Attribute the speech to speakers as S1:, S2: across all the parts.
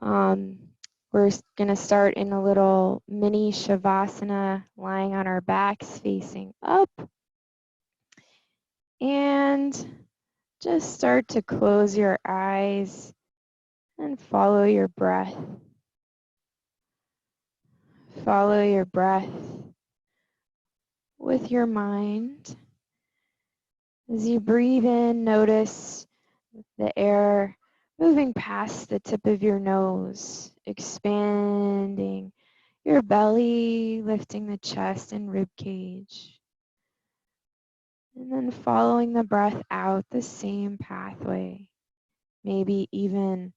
S1: Um, we're going to start in a little mini Shavasana, lying on our backs facing up. And just start to close your eyes and follow your breath. Follow your breath with your mind. As you breathe in, notice the air moving past the tip of your nose, expanding your belly, lifting the chest and rib cage. And then following the breath out the same pathway, maybe even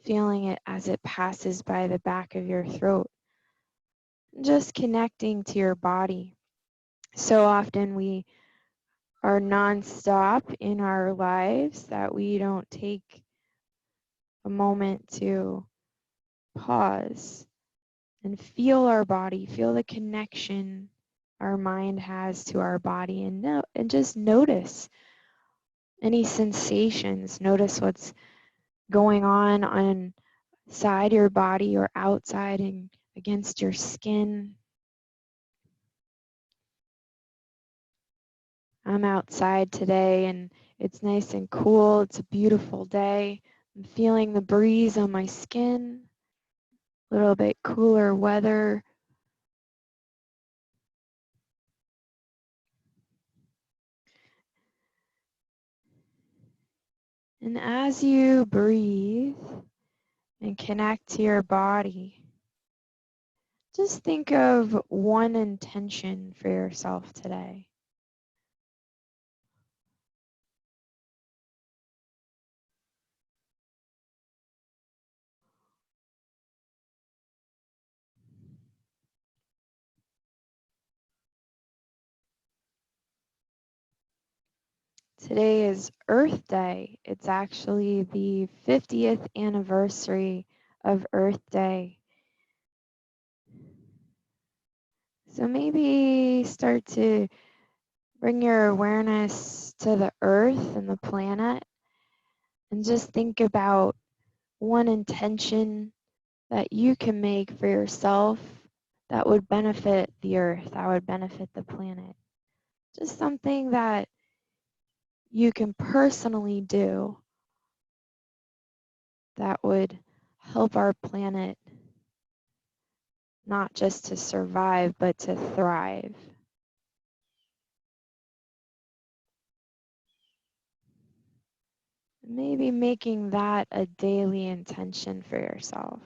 S1: feeling it as it passes by the back of your throat. Just connecting to your body. So often we are nonstop in our lives that we don't take a moment to pause and feel our body, feel the connection our mind has to our body, and just notice any sensations. Notice what's going on inside your body or outside and against your skin. I'm outside today and it's nice and cool. It's a beautiful day. I'm feeling the breeze on my skin, a little bit cooler weather. And as you breathe and connect to your body, just think of one intention for yourself today. Today is Earth Day. It's actually the 50th anniversary of Earth Day. So maybe start to bring your awareness to the earth and the planet and just think about one intention that you can make for yourself that would benefit the earth, that would benefit the planet. Just something that you can personally do that would help our planet not just to survive, but to thrive. Maybe making that a daily intention for yourself.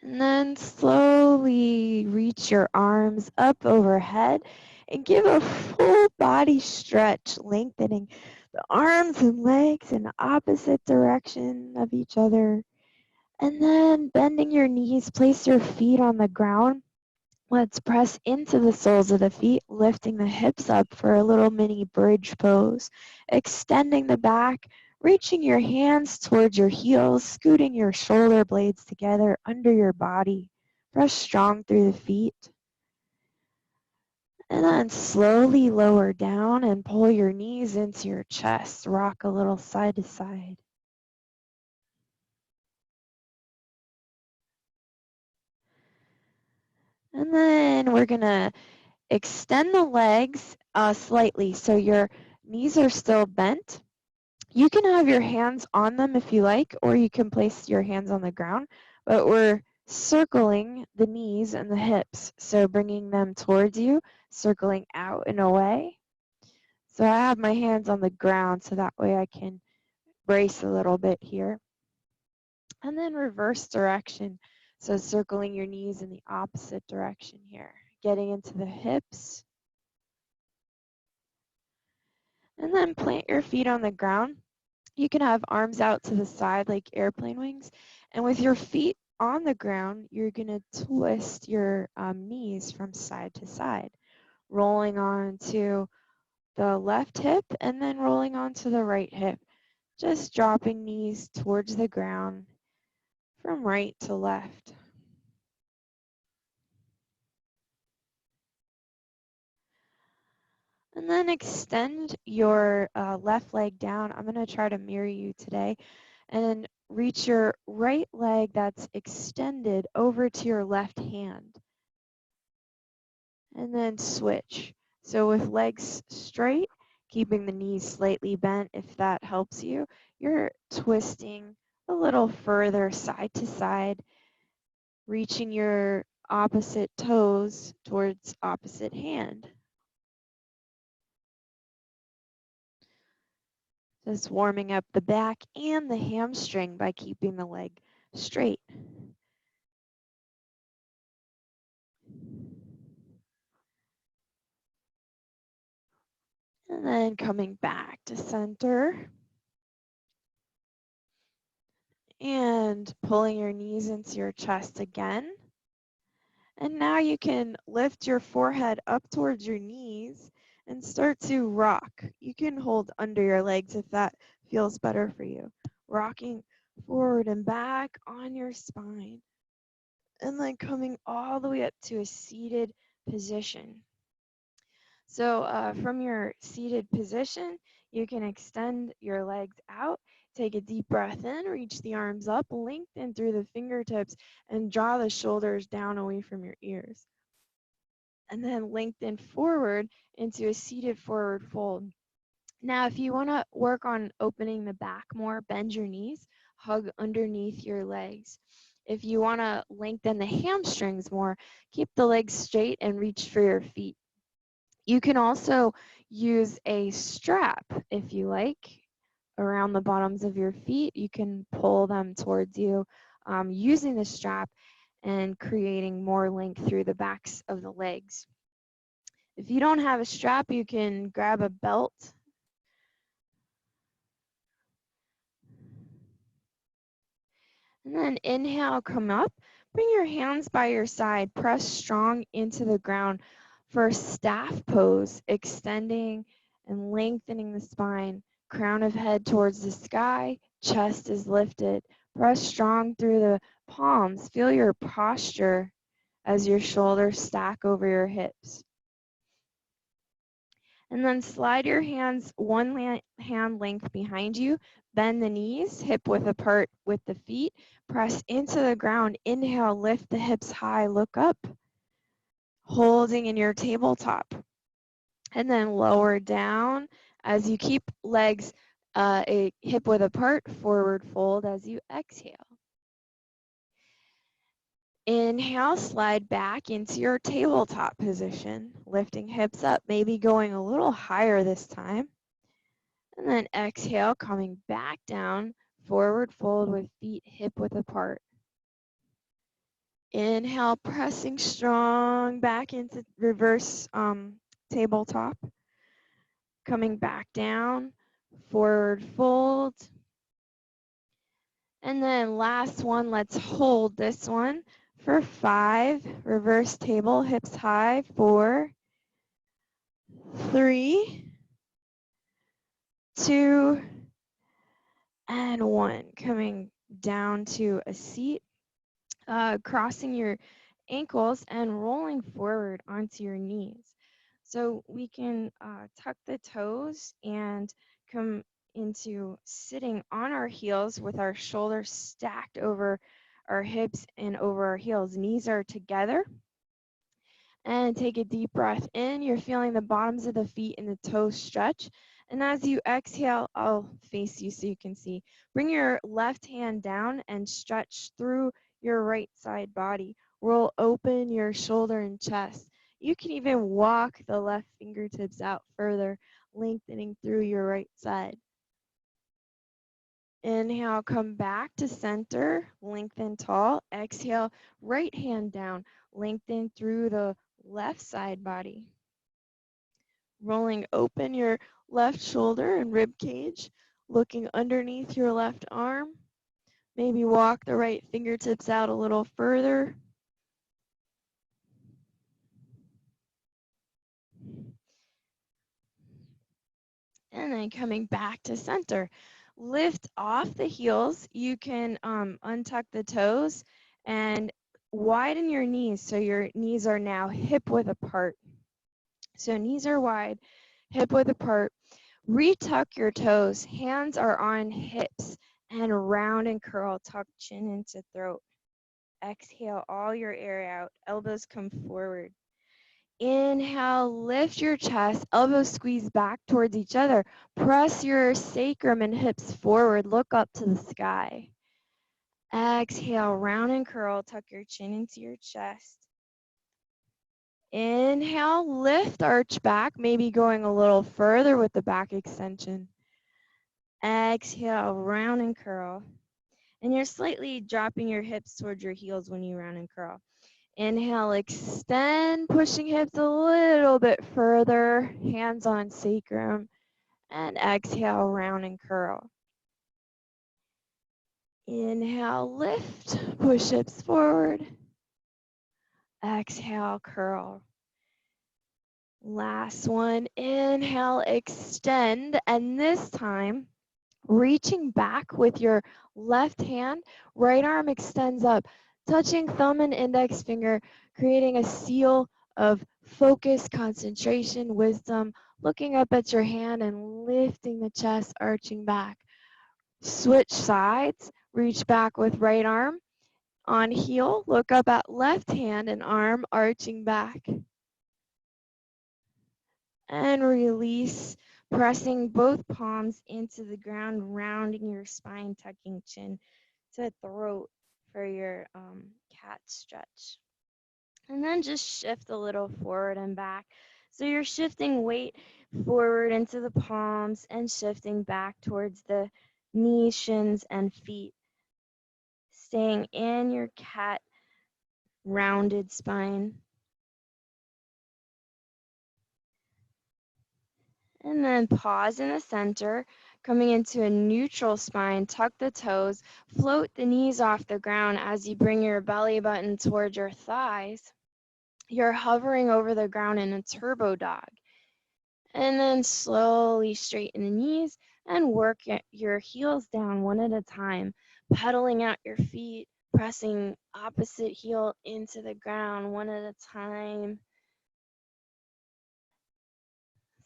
S1: And then slowly reach your arms up overhead and give a full body stretch, lengthening the arms and legs in the opposite direction of each other. And then bending your knees, place your feet on the ground. Let's press into the soles of the feet, lifting the hips up for a little mini bridge pose. Extending the back, reaching your hands towards your heels, scooting your shoulder blades together under your body. Press strong through the feet. And then slowly lower down and pull your knees into your chest. Rock a little side to side. And then we're going to extend the legs slightly so your knees are still bent. You can have your hands on them if you like, or you can place your hands on the ground, but we're circling the knees and the hips. So bringing them towards you, circling out and away. So I have my hands on the ground so that way I can brace a little bit here. And then reverse direction. So circling your knees in the opposite direction here, getting into the hips. And then plant your feet on the ground. You can have arms out to the side like airplane wings. And with your feet on the ground, you're going to twist your knees from side to side, rolling onto the left hip and then rolling onto the right hip. Just dropping knees towards the ground from right to left. And then extend your left leg down. I'm going to try to mirror you today. And reach your right leg that's extended over to your left hand. And then switch. So with legs straight, keeping the knees slightly bent if that helps you, you're twisting a little further side to side, reaching your opposite toes towards opposite hand. Just warming up the back and the hamstring by keeping the leg straight. And then coming back to center. And pulling your knees into your chest again. And now you can lift your forehead up towards your knees and start to rock. You can hold under your legs if that feels better for you. Rocking forward and back on your spine. And then coming all the way up to a seated position. So from your seated position, you can extend your legs out. Take a deep breath in, reach the arms up, lengthen through the fingertips, and draw the shoulders down away from your ears. And then lengthen forward into a seated forward fold. Now, if you want to work on opening the back more, bend your knees, hug underneath your legs. If you want to lengthen the hamstrings more, keep the legs straight and reach for your feet. You can also use a strap, if you like, around the bottoms of your feet. You can pull them towards you using the strap and creating more length through the backs of the legs. If you don't have a strap, you can grab a belt. And then inhale, come up. Bring your hands by your side. Press strong into the ground for staff pose, extending and lengthening the spine. Crown of head towards the sky. Chest is lifted. Press strong through the palms. Feel your posture as your shoulders stack over your hips. And then slide your hands one hand length behind you. Bend the knees, hip width apart with the feet. Press into the ground. Inhale, lift the hips high, look up. Holding in your tabletop. And then lower down as you keep legs a hip width apart, forward fold as you exhale. Inhale, slide back into your tabletop position, lifting hips up, maybe going a little higher this time. And then exhale, coming back down, forward fold with feet hip width apart. Inhale, pressing strong back into reverse tabletop. Coming back down, forward fold. And then last one, let's hold this one for 5. Reverse table, hips high, 4, 3, 2, and 1. Coming down to a seat. Crossing your ankles and rolling forward onto your knees. So we can tuck the toes and come into sitting on our heels with our shoulders stacked over our hips and over our heels. Knees are together. And take a deep breath in. You're feeling the bottoms of the feet and the toes stretch. And as you exhale, I'll face you so you can see. Bring your left hand down and stretch through your right side body. Roll open your shoulder and chest. You can even walk the left fingertips out further, lengthening through your right side. Inhale, come back to center, lengthen tall. Exhale, right hand down, lengthen through the left side body. Rolling open your left shoulder and rib cage, looking underneath your left arm. Maybe walk the right fingertips out a little further. And then coming back to center. Lift off the heels. You can untuck the toes and widen your knees so your knees are now hip width apart. So knees are wide, hip width apart. Retuck your toes. Hands are on hips and round and curl. Tuck chin into throat. Exhale all your air out. Elbows come forward. Inhale, lift your chest, elbows squeeze back towards each other. Press your sacrum and hips forward, look up to the sky. Exhale, round and curl, tuck your chin into your chest. Inhale, lift, arch back, maybe going a little further with the back extension. Exhale, round and curl. And you're slightly dropping your hips towards your heels when you round and curl. Inhale, extend, pushing hips a little bit further, hands on sacrum, and exhale, round and curl. Inhale, lift, push hips forward. Exhale, curl. Last one, inhale, extend, and this time, reaching back with your left hand, right arm extends up, touching thumb and index finger, creating a seal of focus, concentration, wisdom, looking up at your hand and lifting the chest, arching back. Switch sides, reach back with right arm on heel, look up at left hand and arm, arching back. And release, pressing both palms into the ground, rounding your spine, tucking chin to throat for your cat stretch. And then just shift a little forward and back. So you're shifting weight forward into the palms and shifting back towards the knees, shins, and feet. Staying in your cat rounded spine. And then pause in the center, coming into a neutral spine, tuck the toes, float the knees off the ground as you bring your belly button towards your thighs. You're hovering over the ground in a turbo dog. And then slowly straighten the knees and work your heels down one at a time, pedaling out your feet, pressing opposite heel into the ground one at a time.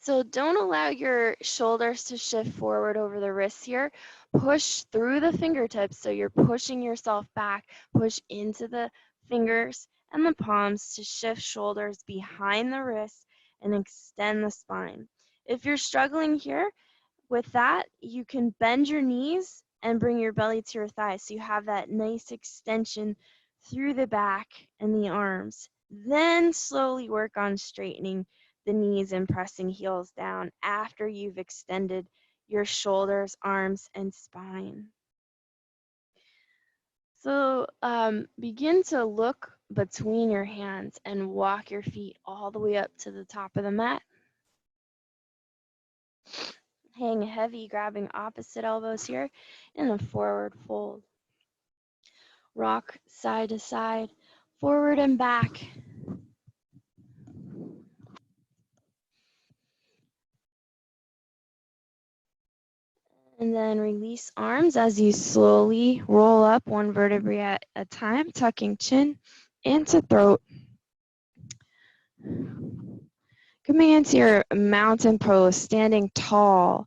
S1: So don't allow your shoulders to shift forward over the wrists here. Push through the fingertips so you're pushing yourself back. Push into the fingers and the palms to shift shoulders behind the wrists and extend the spine. If you're struggling here with that, you can bend your knees and bring your belly to your thighs so you have that nice extension through the back and the arms. Then slowly work on straightening the knees and pressing heels down after you've extended your shoulders, arms, and spine. So begin to look between your hands and walk your feet all the way up to the top of the mat. Hang heavy, grabbing opposite elbows here in a forward fold. Rock side to side, forward and back. And then release arms as you slowly roll up one vertebrae at a time, tucking chin into throat. Coming into your mountain pose, standing tall.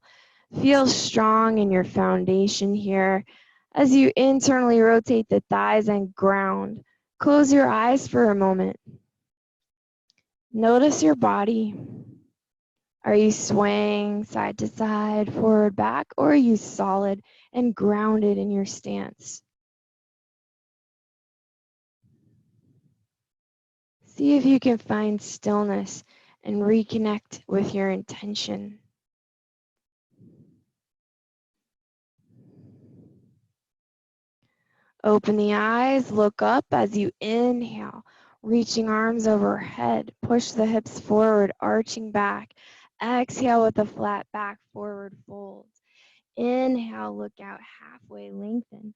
S1: Feel strong in your foundation here as you internally rotate the thighs and ground. Close your eyes for a moment. Notice your body. Are you swaying side to side, forward, back, or are you solid and grounded in your stance? See if you can find stillness and reconnect with your intention. Open the eyes, look up as you inhale, reaching arms overhead. Push the hips forward, arching back. Exhale with a flat back, forward fold. Inhale, look out halfway, lengthen.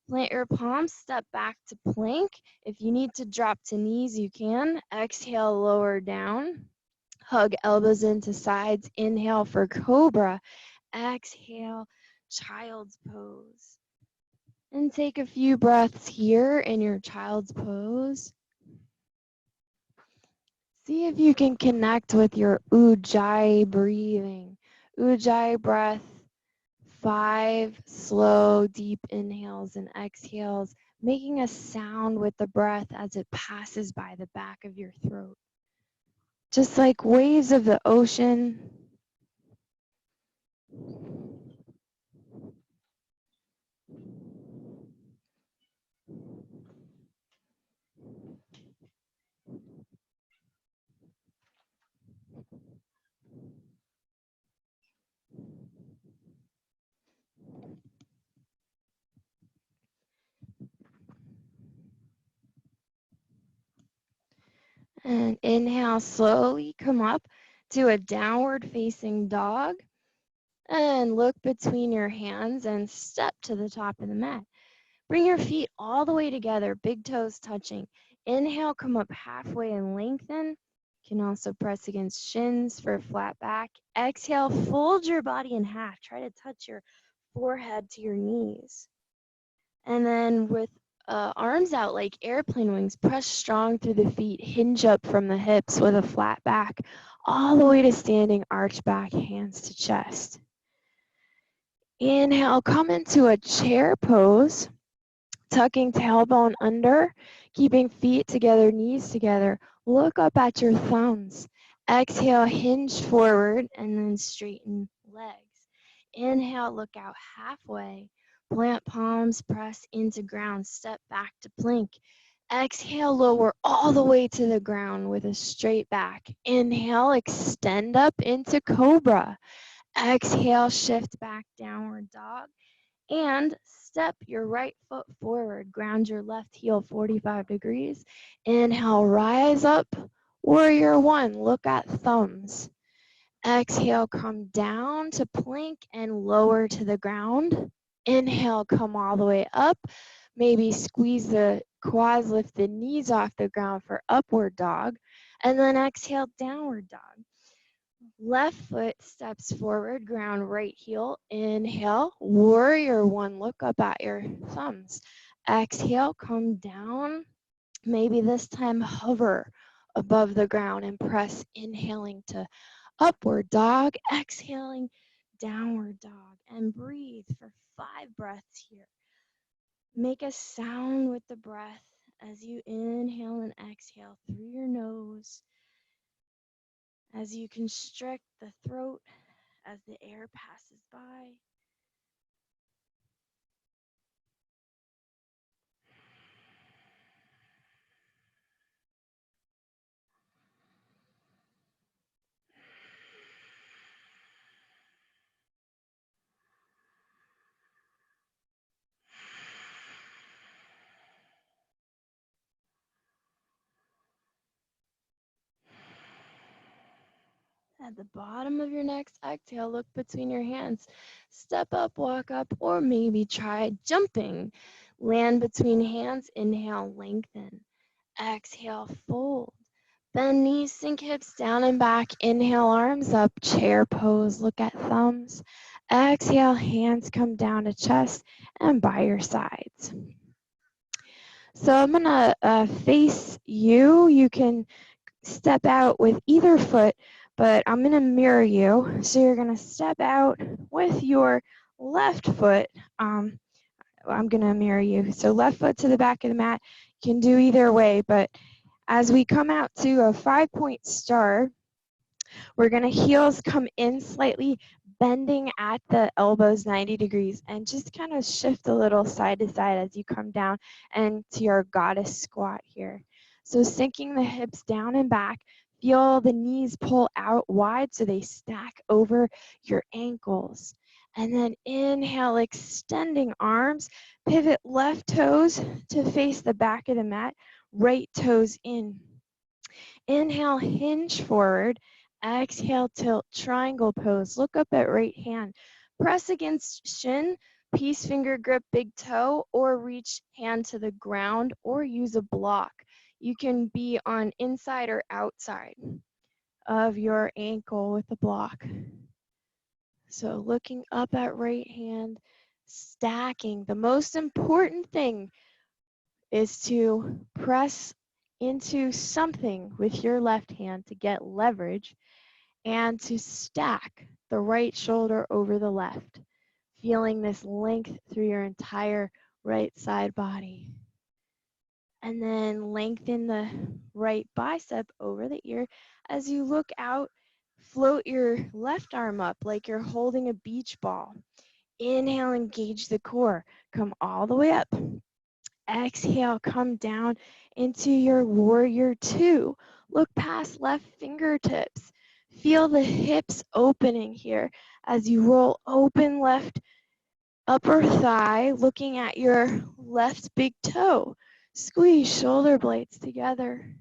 S1: Plant your palms, step back to plank. If you need to drop to knees, you can. Exhale, lower down. Hug elbows into sides. Inhale for cobra. Exhale, child's pose. And take a few breaths here in your child's pose. See if you can connect with your ujjayi breathing. Ujjayi breath, 5 slow, deep inhales and exhales, making a sound with the breath as it passes by the back of your throat. Just like waves of the ocean. And inhale, slowly come up to a downward facing dog. And look between your hands and step to the top of the mat. Bring your feet all the way together, big toes touching. Inhale, come up halfway and lengthen. You can also press against shins for a flat back. Exhale, fold your body in half. Try to touch your forehead to your knees. And then with arms out like airplane wings, press strong through the feet, hinge up from the hips with a flat back, all the way to standing arch back, hands to chest. Inhale, come into a chair pose, tucking tailbone under, keeping feet together, knees together. Look up at your thumbs. Exhale, hinge forward, and then straighten legs. Inhale, look out halfway. Plant palms, press into ground, step back to plank. Exhale, lower all the way to the ground with a straight back. Inhale, extend up into cobra. Exhale, shift back, downward dog. And step your right foot forward. Ground your left heel 45 degrees. Inhale, rise up. Warrior one, look at thumbs. Exhale, come down to plank and lower to the ground. Inhale, come all the way up. Maybe squeeze the quads, lift the knees off the ground for upward dog. And then exhale, downward dog. Left foot steps forward, ground right heel. Inhale, warrior one, look up at your thumbs. Exhale, come down. Maybe this time hover above the ground and press, inhaling to upward dog, exhaling downward dog, and breathe for 5 breaths here. Make a sound with the breath as you inhale and exhale through your nose, as you constrict the throat as the air passes by. At the bottom of your next exhale, look between your hands. Step up, walk up, or maybe try jumping. Land between hands, inhale, lengthen. Exhale, fold. Bend knees, sink hips down and back. Inhale, arms up, chair pose, look at thumbs. Exhale, hands come down to chest and by your sides. So I'm gonna face you. You can step out with either foot, but I'm gonna mirror you. So you're gonna step out with your left foot. I'm gonna mirror you. So left foot to the back of the mat. You can do either way, but as we come out to a 5-point star, we're gonna heels come in slightly, bending at the elbows 90 degrees, and just kind of shift a little side to side as you come down and to your goddess squat here. So sinking the hips down and back, feel the knees pull out wide so they stack over your ankles. And then inhale, extending arms, pivot left toes to face the back of the mat, right toes in. Inhale, hinge forward. Exhale, tilt, triangle pose. Look up at right hand. Press against shin, peace finger grip big toe, or reach hand to the ground, or use a block. You can be on inside or outside. of your ankle with the block. So looking up at right hand, stacking. The most important thing is to press into something with your left hand to get leverage and to stack the right shoulder over the left, feeling this length through your entire right side body. And then lengthen the right bicep over the ear. As you look out, float your left arm up like you're holding a beach ball. Inhale, engage the core. Come all the way up. Exhale, come down into your warrior two. Look past left fingertips. Feel the hips opening here as you roll open left upper thigh, looking at your left big toe. Squeeze shoulder blades together.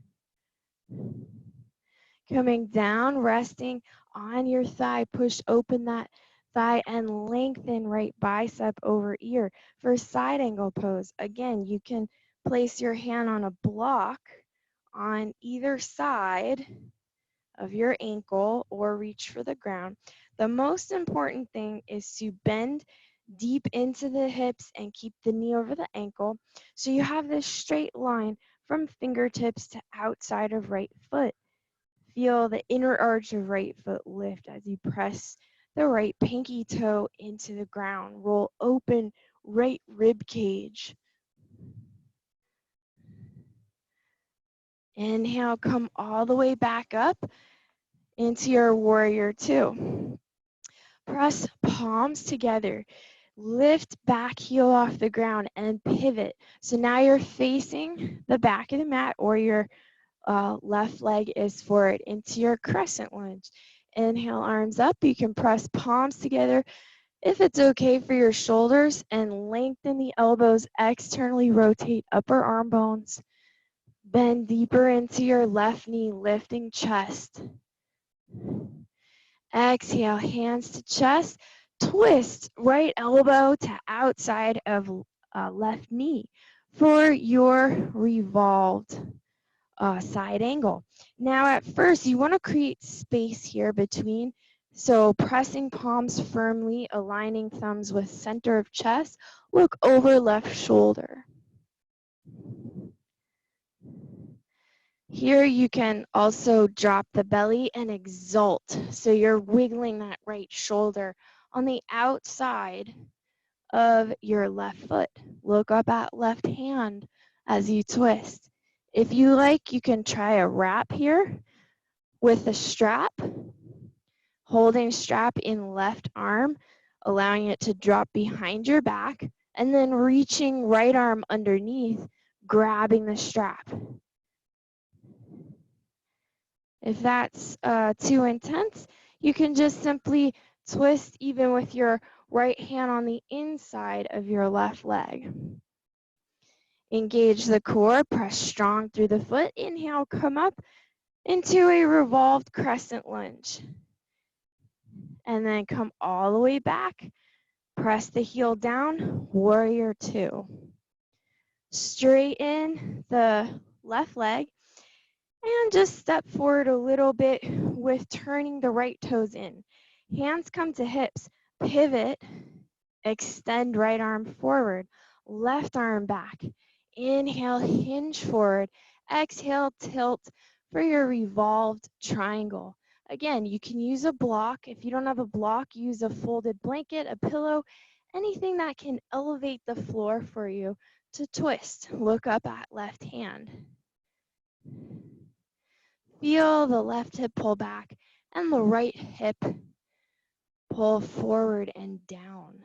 S1: Coming down, resting on your thigh, push open that thigh and lengthen right bicep over ear for side angle pose. Again, you can place your hand on a block on either side of your ankle or reach for the ground. The most important thing is to bend deep into the hips and keep the knee over the ankle so you have this straight line from fingertips to outside of right foot. Feel the inner arch of right foot lift as you press the right pinky toe into the ground. Roll open right rib cage. Inhale, come all the way back up into your warrior two. Press palms together. Lift back heel off the ground and pivot. So now you're facing the back of the mat, or your left leg is forward into your crescent lunge. Inhale, arms up. You can press palms together if it's okay for your shoulders, and lengthen the elbows. Externally rotate upper arm bones. Bend deeper into your left knee, lifting chest. Exhale, hands to chest. Twist right elbow to outside of left knee for your revolved side angle. Now at first you want to create space here between, so pressing palms firmly, aligning thumbs with center of chest, look over left shoulder. Here you can also drop the belly and exalt, so you're wiggling that right shoulder on the outside of your left foot. Look up at left hand as you twist. If you like, you can try a wrap here with a strap, holding strap in left arm, allowing it to drop behind your back, and then reaching right arm underneath, grabbing the strap. If that's too intense, you can just simply twist even with your right hand on the inside of your left leg. Engage the core, press strong through the foot. Inhale, come up into a revolved crescent lunge. And then come all the way back. Press the heel down, warrior two. Straighten the left leg and just step forward a little bit with turning the right toes in. Hands come to hips, pivot, extend right arm forward, left arm back. Inhale, hinge forward. Exhale, tilt for your revolved triangle. Again, you can use a block. If you don't have a block, use a folded blanket, a pillow, anything that can elevate the floor for you to twist. Look up at left hand. Feel the left hip pull back and the right hip pull forward and down.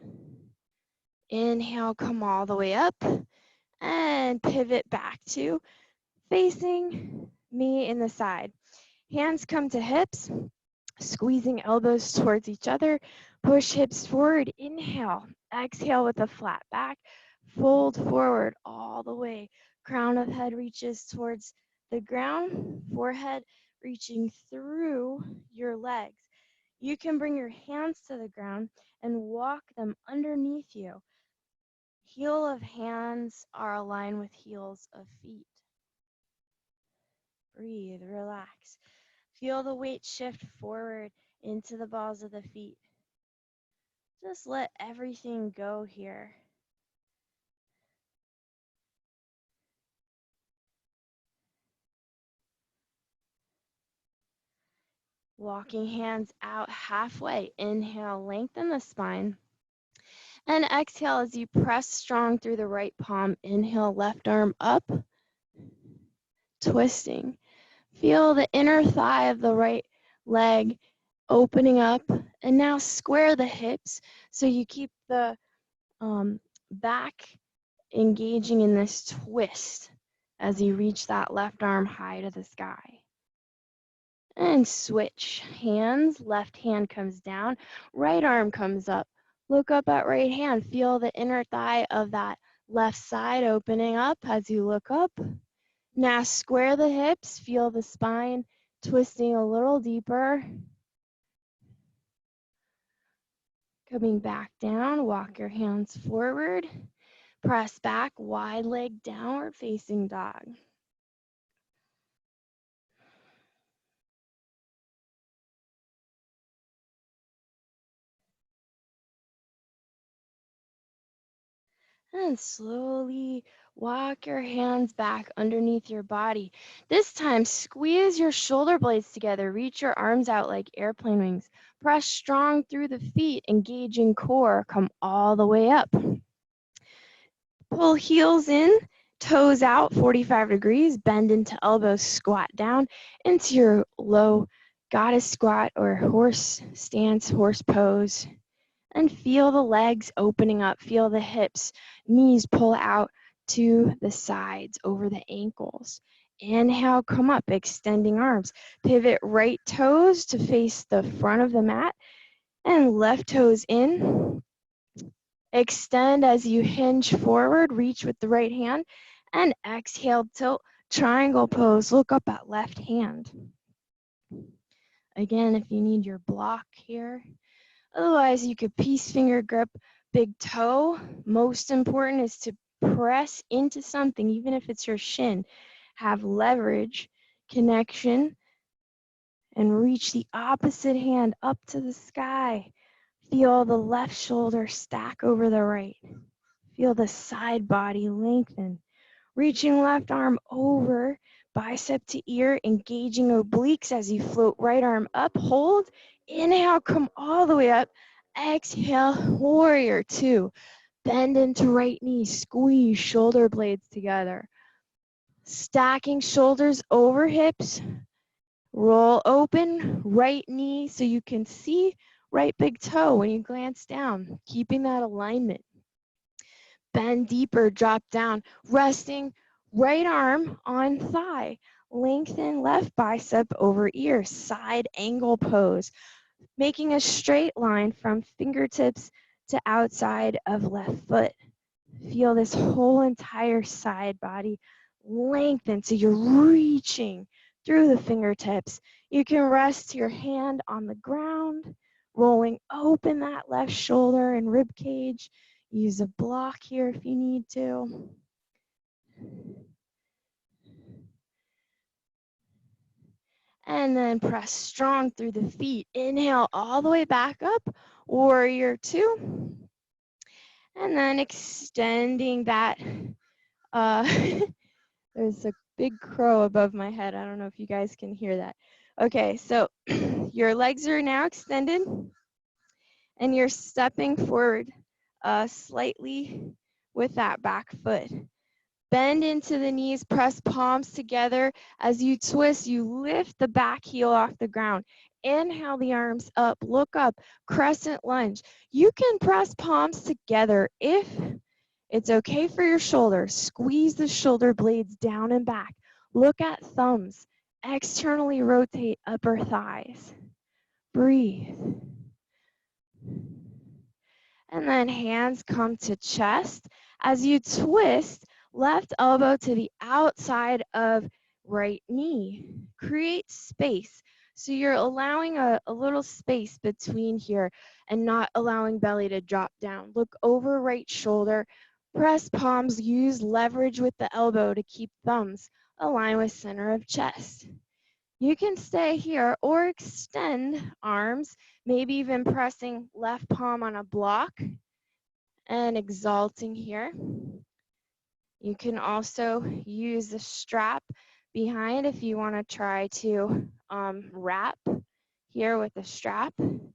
S1: Inhale, come all the way up and pivot back to facing me in the side. Hands come to hips, squeezing elbows towards each other. Push hips forward. Inhale. Exhale with a flat back. Fold forward all the way. Crown of head reaches towards the ground. Forehead reaching through your legs. You can bring your hands to the ground and walk them underneath you. Heel of hands are aligned with heels of feet. Breathe, relax.
S2: Feel the weight shift forward into the balls of the feet. Just let everything go here. Walking hands out halfway. Inhale, lengthen the spine. And exhale as you press strong through the right palm. Inhale, left arm up, twisting. Feel the inner thigh of the right leg opening up. And now square the hips so you keep the back engaging in this twist as you reach that left arm high to the sky. And switch hands. Left hand comes down, right arm comes up. Look up at right hand. Feel the inner thigh of that left side opening up as you look up. Now square the hips. Feel the spine twisting a little deeper. Coming back down, walk your hands forward. Press back, wide leg downward facing dog. And slowly walk your hands back underneath your body. This time, squeeze your shoulder blades together. Reach your arms out like airplane wings. Press strong through the feet, engaging core. Come all the way up. Pull heels in, toes out 45 degrees. Bend into elbows, squat down into your low goddess squat or horse stance, horse pose. And feel the legs opening up. Feel the hips, knees pull out to the sides over the ankles. Inhale, come up, extending arms. Pivot right toes to face the front of the mat and left toes in. Extend as you hinge forward, reach with the right hand and exhale, tilt, triangle pose. Look up at left hand. Again, if you need your block here. Otherwise, you could peace finger grip big toe. Most important is to press into something, even if it's your shin. Have leverage, connection, and reach the opposite hand up to the sky. Feel the left shoulder stack over the right. Feel the side body lengthen. Reaching left arm over, bicep to ear, engaging obliques as you float right arm up. Hold. Inhale, come all the way up. Exhale, warrior two. Bend into right knee, squeeze shoulder blades together. Stacking shoulders over hips. Roll open, right knee so you can see right big toe when you glance down, keeping that alignment. Bend deeper, drop down, resting right arm on thigh. Lengthen left bicep over ear, side angle pose, making a straight line from fingertips to outside of left foot. Feel this whole entire side body lengthen so you're reaching through the fingertips. You can rest your hand on the ground, rolling open that left shoulder and rib cage. Use a block here if you need to. And then press strong through the feet. Inhale all the way back up, warrior two. And then extending that. There's a big crow above my head. I don't know if you guys can hear that. Okay, so your legs are now extended and you're stepping forward slightly with that back foot. Bend into the knees, press palms together. As you twist, you lift the back heel off the ground. Inhale the arms up, look up, crescent lunge. You can press palms together if it's okay for your shoulders. Squeeze the shoulder blades down and back. Look at thumbs. Externally rotate upper thighs. Breathe. And then hands come to chest. As you twist, left elbow to the outside of right knee. Create space. So you're allowing a little space between here and not allowing belly to drop down. Look over right shoulder. Press palms. Use leverage with the elbow to keep thumbs aligned with center of chest. You can stay here or extend arms, maybe even pressing left palm on a block and exalting here. You can also use the strap behind if you want to try to wrap here with the strap. And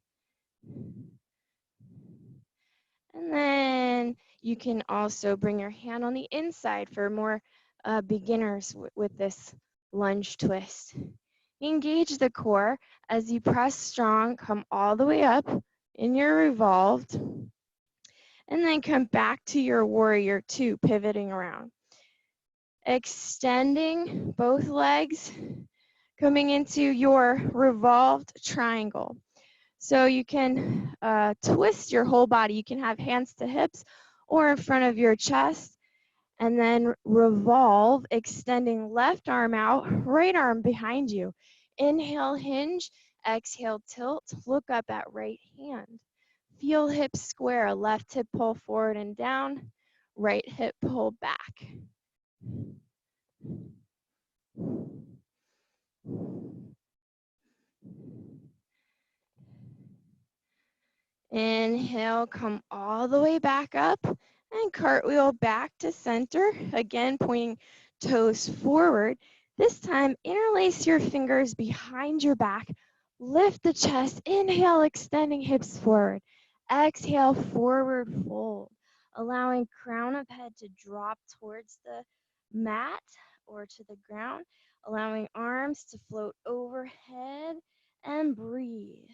S2: then you can also bring your hand on the inside for more beginners with this lunge twist. Engage the core as you press strong, come all the way up in your revolved, and then come back to your warrior two, pivoting around. Extending both legs, coming into your revolved triangle. So you can twist your whole body. You can have hands to hips or in front of your chest, and then revolve, extending left arm out, right arm behind you. Inhale, hinge, exhale, tilt, look up at right hand. Feel hips square, left hip pull forward and down, right hip pull back. Inhale, come all the way back up and cartwheel back to center. Again, pointing toes forward. This time, interlace your fingers behind your back. Lift the chest. Inhale, extending hips forward. Exhale, forward fold, allowing crown of head to drop towards the mat or to the ground, allowing arms to float overhead, and breathe.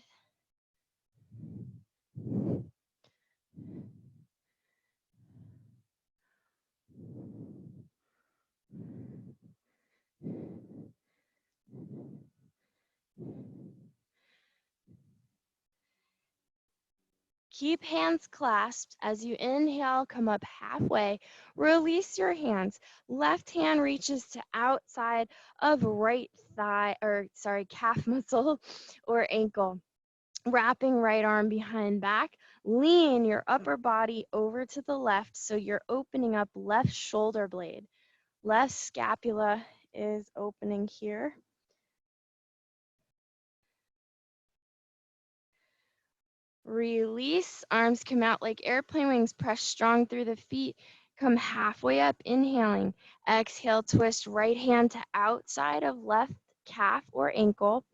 S2: Keep hands clasped. As you inhale, come up halfway. Release your hands. Left hand reaches to outside of right thigh, calf muscle or ankle. Wrapping right arm behind back. Lean your upper body over to the left so you're opening up left shoulder blade. Left scapula is opening here. Release, arms come out like airplane wings, press strong through the feet, come halfway up, inhaling. Exhale, twist right hand to outside of left calf or ankle,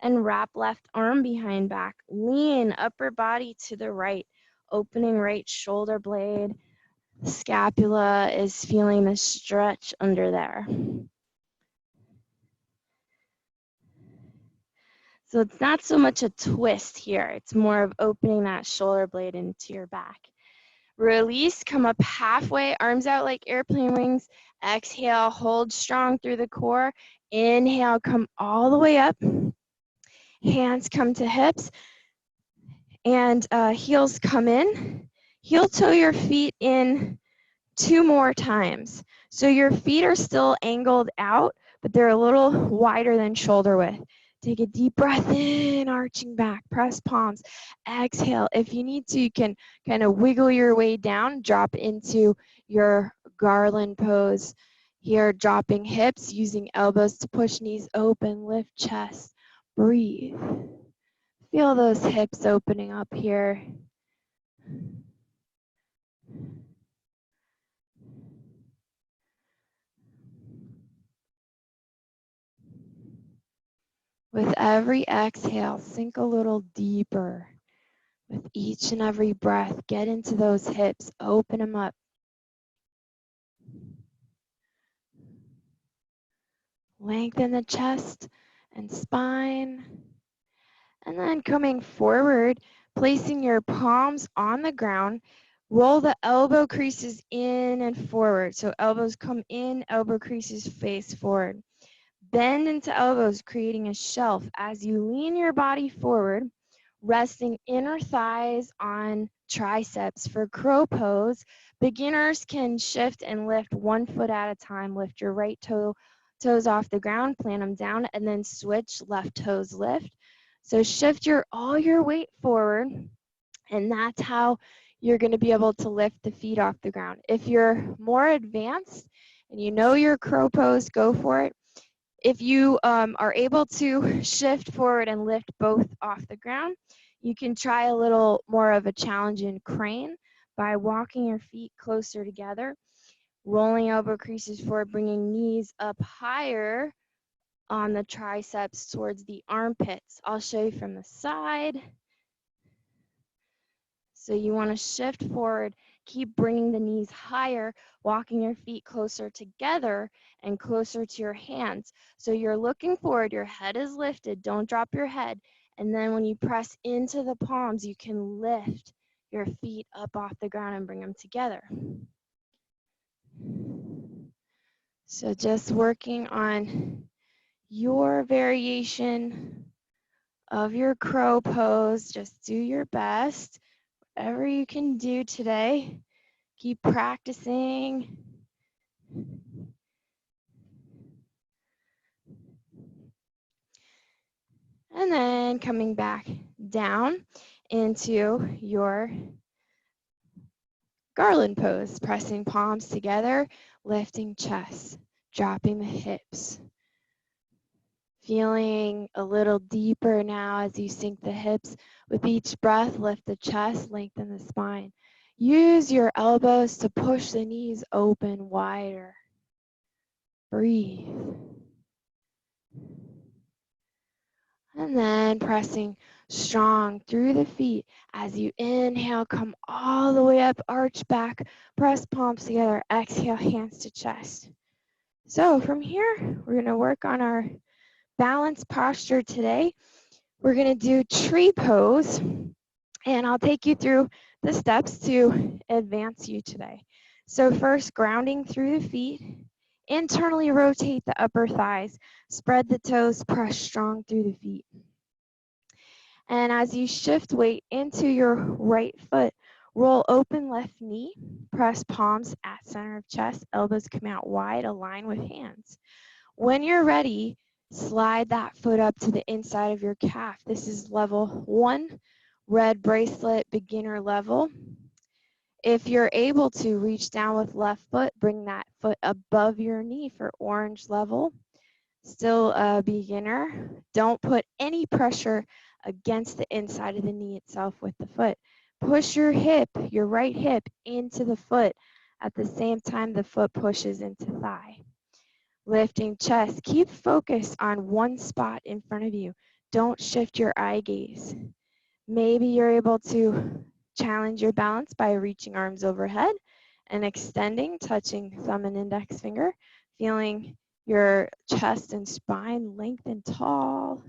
S2: and wrap left arm behind back. Lean upper body to the right, opening right shoulder blade. Scapula is feeling the stretch under there. So it's not so much a twist here. It's more of opening that shoulder blade into your back. Release, come up halfway, arms out like airplane wings. Exhale, hold strong through the core. Inhale, come all the way up. Hands come to hips and heels come in. Heel toe your feet in 2 more times. So your feet are still angled out, but they're a little wider than shoulder width. Take a deep breath in, arching back, press palms. Exhale. If you need to, you can kind of wiggle your way down, drop into your garland pose. Here, dropping hips, using elbows to push knees open, lift chest, breathe. Feel those hips opening up here. With every exhale, sink a little deeper. With each and every breath, get into those hips, open them up. Lengthen the chest and spine. And then coming forward, placing your palms on the ground, roll the elbow creases in and forward. So elbows come in, elbow creases face forward. Bend into elbows, creating a shelf as you lean your body forward, resting inner thighs on triceps. For crow pose, beginners can shift and lift 1 foot at a time. Lift your right toes off the ground, plant them down, and then switch, left toes lift. So shift all your weight forward, and that's how you're going to be able to lift the feet off the ground. If you're more advanced and you know your crow pose, go for it. If you are able to shift forward and lift both off the ground, you can try a little more of a challenge in crane by walking your feet closer together, rolling elbow creases forward, bringing knees up higher on the triceps towards the armpits. I'll show you from the side. So you want to shift forward, keep bringing the knees higher, walking your feet closer together and closer to your hands. So you're looking forward, your head is lifted, don't drop your head. And then when you press into the palms, you can lift your feet up off the ground and bring them together. So just working on your variation of your crow pose. Just do your best, whatever you can do today. Keep practicing. And then coming back down into your garland pose, pressing palms together, lifting chest, dropping the hips. Feeling a little deeper now as you sink the hips. With each breath, lift the chest, lengthen the spine. Use your elbows to push the knees open wider. Breathe. And then pressing strong through the feet as you inhale, come all the way up, arch back, press palms together, exhale, hands to chest. So from here, we're going to work on our balance posture today. We're going to do tree pose, and I'll take you through the steps to advance you today. So first, grounding through the feet. Internally rotate the upper thighs. Spread the toes, press strong through the feet. And as you shift weight into your right foot, roll open left knee, press palms at center of chest, elbows come out wide, align with hands. When you're ready, slide that foot up to the inside of your calf. This is level 1, red bracelet, beginner level. If you're able to reach down with left foot, bring that foot above your knee for orange level. Still a beginner. Don't put any pressure against the inside of the knee itself with the foot. Push your hip, your right hip, into the foot at the same time the foot pushes into thigh. Lifting chest, keep focus on one spot in front of you. Don't shift your eye gaze. Maybe you're able to challenge your balance by reaching arms overhead and extending, touching thumb and index finger, feeling your chest and spine lengthen tall.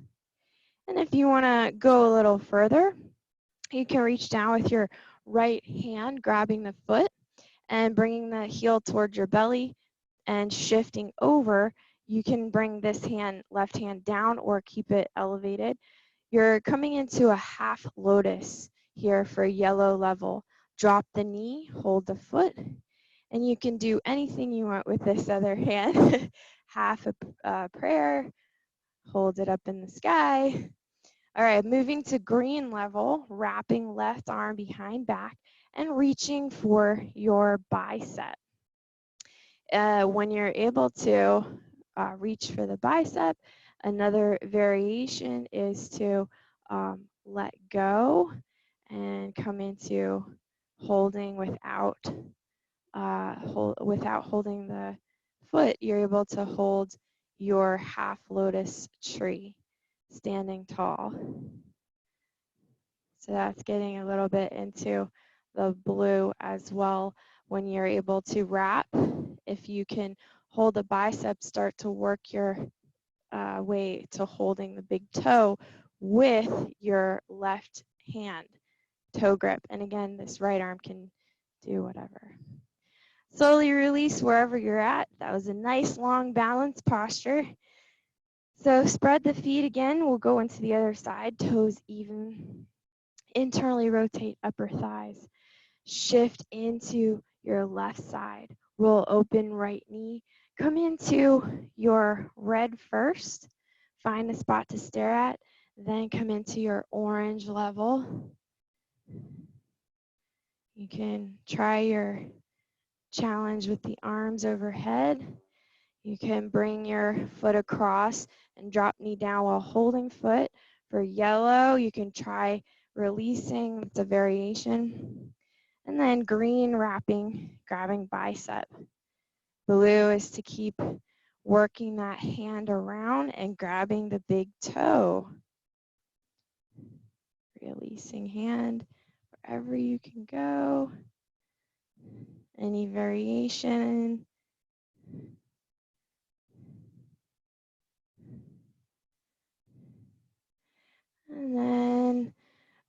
S2: And if you want to go a little further, you can reach down with your right hand, grabbing the foot and bringing the heel towards your belly and shifting over. You can bring this hand, left hand down or keep it elevated. You're coming into a half lotus here for yellow level. Drop the knee, hold the foot, and you can do anything you want with this other hand. Half a prayer, hold it up in the sky. All right, moving to green level, wrapping left arm behind back and reaching for your bicep. When you're able to reach for the bicep, another variation is to let go and come into holding without holding the foot. You're able to hold your half lotus tree standing tall. So that's getting a little bit into the blue as well. When you're able to wrap, if you can hold the bicep, start to work your way to holding the big toe with your left hand toe grip. And again, this right arm can do whatever. Slowly release wherever you're at. That was a nice long balance posture. So spread the feet again. We'll go into the other side, toes even. Internally rotate upper thighs. Shift into your left side. Roll open right knee. Come into your red first. Find a spot to stare at. Then come into your orange level. You can try your challenge with the arms overhead.
S1: You can bring your foot across and drop knee down while holding foot. For yellow, you can try releasing, it's a variation. And then green, wrapping, grabbing bicep. Blue is to keep working that hand around and grabbing the big toe. Releasing hand wherever you can go. Any variation. And then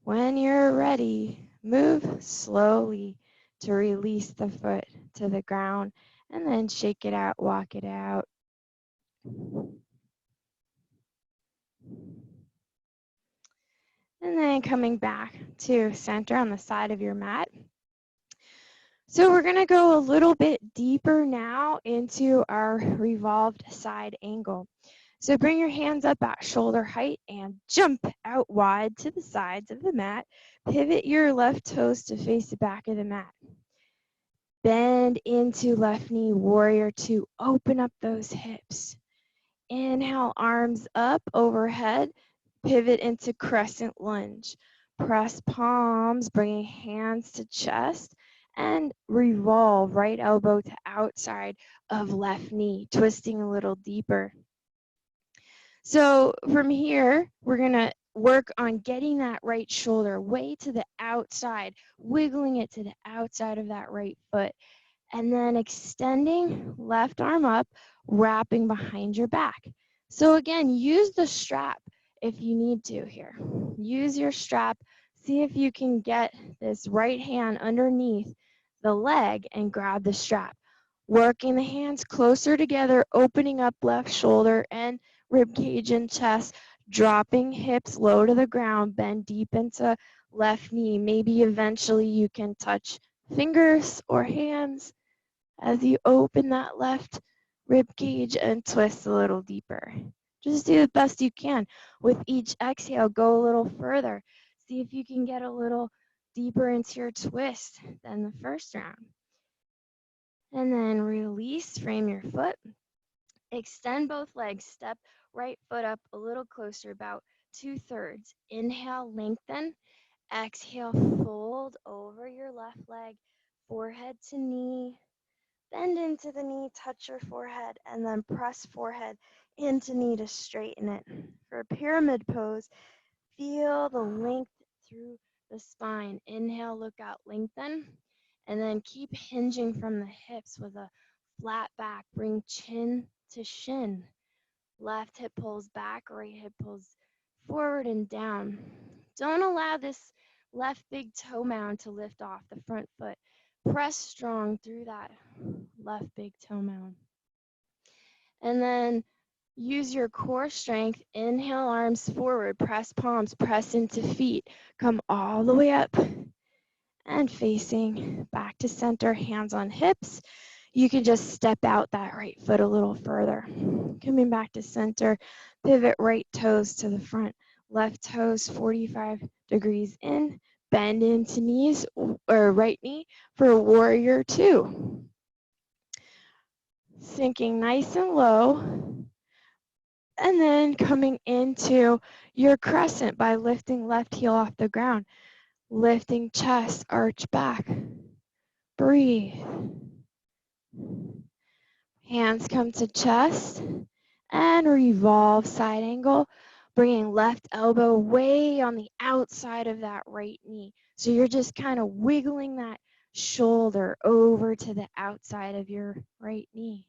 S1: when you're ready, move slowly to release the foot to the ground and then shake it out, walk it out. And then coming back to center on the side of your mat. So we're going to go a little bit deeper now into our revolved side angle. So bring your hands up at shoulder height and jump out wide to the sides of the mat. Pivot your left toes to face the back of the mat. Bend into left knee, warrior two. Open up those hips. Inhale, arms up overhead. Pivot into crescent lunge. Press palms, bringing hands to chest. And revolve right elbow to outside of left knee, twisting a little deeper. So from here, we're going to work on getting that right shoulder way to the outside, wiggling it to the outside of that right foot. And then extending left arm up, wrapping behind your back. So again, use the strap if you need to here. Use your strap. See if you can get this right hand underneath the leg and grab the strap. Working the hands closer together, opening up left shoulder and rib cage and chest, dropping hips low to the ground, bend deep into left knee. Maybe eventually you can touch fingers or hands as you open that left rib cage and twist a little deeper. Just do the best you can. With each exhale, go a little further. See if you can get a little deeper into your twist than the first round. And then release, frame your foot. Extend both legs, step right foot up a little closer, about 2/3. Inhale, lengthen. Exhale, fold over your left leg, forehead to knee. Bend into the knee, touch your forehead, and then press forehead into knee to straighten it. For a pyramid pose, feel the length through the spine. Inhale, look out, lengthen, and then keep hinging from the hips with a flat back. Bring chin to shin. Left hip pulls back, right hip pulls forward and down. Don't allow this left big toe mound to lift off the front foot. Press strong through that left big toe mound. And then use your core strength. Inhale, arms forward, press palms, press into feet. Come all the way up and facing back to center, hands on hips. You can just step out that right foot a little further. Coming back to center, pivot right toes to the front, left toes 45 degrees in, bend into knees or right knee for warrior two. Sinking nice and low, and then coming into your crescent by lifting left heel off the ground, lifting chest, arch back. Breathe. Hands come to chest and revolve side angle, bringing left elbow way on the outside of that right knee. So you're just kind of wiggling that shoulder over to the outside of your right knee.